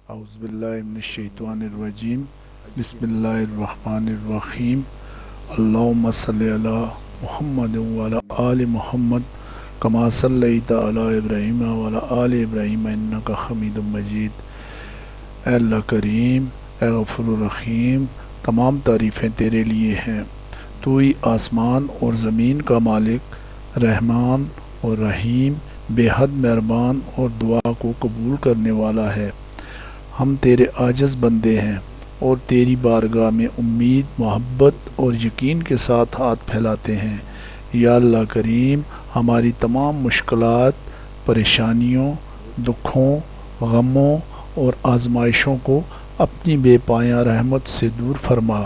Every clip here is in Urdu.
اعوذ باللہ من الشیطان الرجیم بسم اللہ الرحمن الرحیم اللہم صلی علی محمد وعلی آل محمد کما صلیت علی ابراہیم وعلی آل ابراہیم انکا حمید مجید۔ اے اللہ کریم، اے غفور الرحیم، تمام تعریفیں تیرے لیے ہیں۔ تو ہی آسمان اور زمین کا مالک، رحمان اور رحیم، بے حد مہربان اور دعا کو قبول کرنے والا ہے۔ ہم تیرے عاجز بندے ہیں اور تیری بارگاہ میں امید، محبت اور یقین کے ساتھ ہاتھ پھیلاتے ہیں۔ یا اللہ کریم، ہماری تمام مشکلات، پریشانیوں، دکھوں، غموں اور آزمائشوں کو اپنی بے پایاں رحمت سے دور فرما۔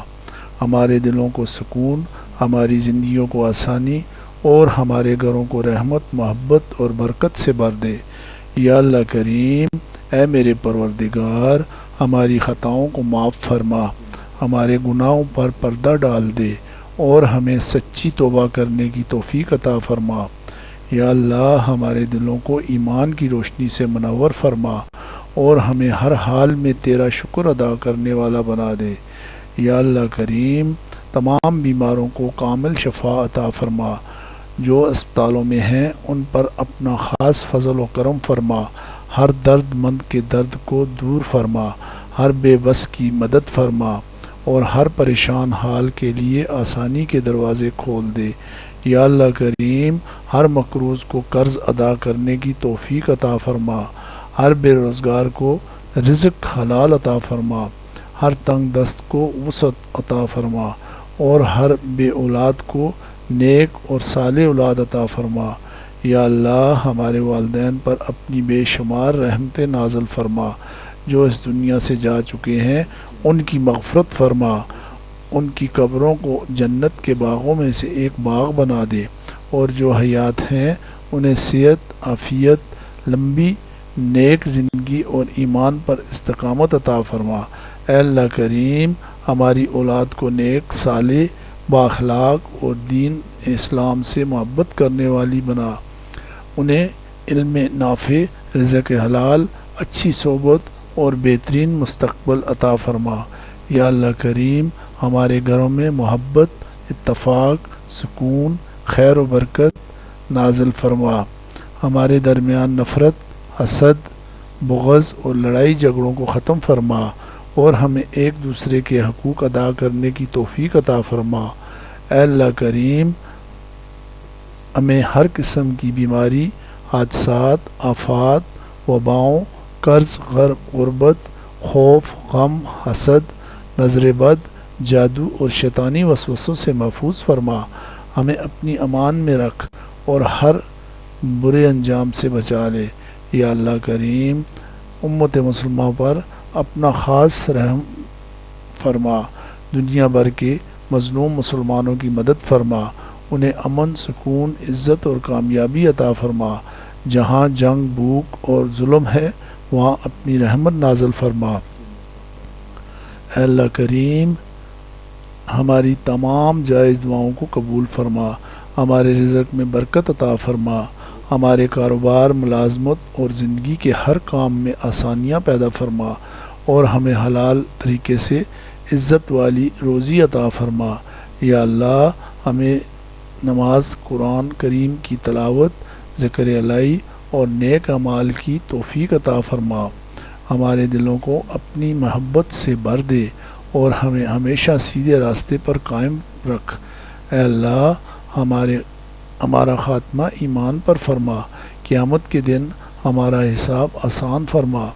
ہمارے دلوں کو سکون، ہماری زندگیوں کو آسانی اور ہمارے گھروں کو رحمت، محبت اور برکت سے بھر دے۔ یا اللہ کریم، اے میرے پروردگار، ہماری خطاؤں کو معاف فرما، ہمارے گناہوں پر پردہ ڈال دے اور ہمیں سچی توبہ کرنے کی توفیق عطا فرما۔ یا اللہ، ہمارے دلوں کو ایمان کی روشنی سے منور فرما اور ہمیں ہر حال میں تیرا شکر ادا کرنے والا بنا دے۔ یا اللہ کریم، تمام بیماروں کو کامل شفا عطا فرما۔ جو اسپتالوں میں ہیں ان پر اپنا خاص فضل و کرم فرما، ہر درد مند کے درد کو دور فرما، ہر بے بس کی مدد فرما اور ہر پریشان حال کے لیے آسانی کے دروازے کھول دے۔ یا اللہ کریم، ہر مقروض کو قرض ادا کرنے کی توفیق عطا فرما، ہر بے روزگار کو رزق حلال عطا فرما، ہر تنگ دست کو وسعت عطا فرما اور ہر بے اولاد کو نیک اور صالح اولاد عطا فرما۔ یا اللہ، ہمارے والدین پر اپنی بے شمار رحمتیں نازل فرما۔ جو اس دنیا سے جا چکے ہیں ان کی مغفرت فرما، ان کی قبروں کو جنت کے باغوں میں سے ایک باغ بنا دے، اور جو حیات ہیں انہیں صحت، عافیت، لمبی نیک زندگی اور ایمان پر استقامت عطا فرما۔ اے اللہ کریم، ہماری اولاد کو نیک، صالح، بااخلاق اور دین اسلام سے محبت کرنے والی بنا، انہیں علم نافع، رزق حلال، اچھی صحبت اور بہترین مستقبل عطا فرما۔ یا اللہ کریم، ہمارے گھروں میں محبت، اتفاق، سکون، خیر و برکت نازل فرما۔ ہمارے درمیان نفرت، حسد، بغض اور لڑائی جھگڑوں کو ختم فرما اور ہمیں ایک دوسرے کے حقوق ادا کرنے کی توفیق عطا فرما۔ اے اللہ کریم، ہمیں ہر قسم کی بیماری، حادثات، آفات، وباؤں، قرض، غربت، خوف، غم، حسد، نظر بد، جادو اور شیطانی وسوسوں سے محفوظ فرما۔ ہمیں اپنی امان میں رکھ اور ہر برے انجام سے بچا لے۔ یا اللہ کریم، امت مسلمہ پر اپنا خاص رحم فرما، دنیا بھر کے مظلوم مسلمانوں کی مدد فرما، انہیں امن، سکون، عزت اور کامیابی عطا فرما۔ جہاں جنگ، بھوک اور ظلم ہے وہاں اپنی رحمت نازل فرما۔ اے اللہ کریم، ہماری تمام جائز دعاؤں کو قبول فرما، ہمارے رزق میں برکت عطا فرما، ہمارے کاروبار، ملازمت اور زندگی کے ہر کام میں آسانیاں پیدا فرما اور ہمیں حلال طریقے سے عزت والی روزی عطا فرما۔ یا اللہ، ہمیں نماز، قرآن کریم کی تلاوت، ذکر الہی اور نیک اعمال کی توفیق عطا فرما۔ ہمارے دلوں کو اپنی محبت سے بھر دے اور ہمیں ہمیشہ سیدھے راستے پر قائم رکھ۔ اے اللہ، ہمارا خاتمہ ایمان پر فرما، قیامت کے دن ہمارا حساب آسان فرما۔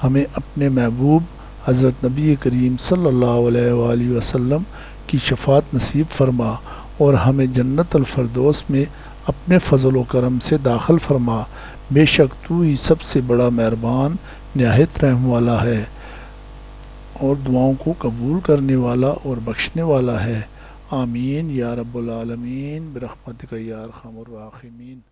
ہمیں اپنے محبوب حضرت نبی کریم صلی اللہ علیہ وآلہ وسلم کی شفاعت نصیب فرما اور ہمیں جنت الفردوس میں اپنے فضل و کرم سے داخل فرما۔ بے شک تو ہی سب سے بڑا مہربان، نہایت رحم والا ہے اور دعاؤں کو قبول کرنے والا اور بخشنے والا ہے۔ آمین یا رب العالمین، برحمتک یا ارحم الراحمین۔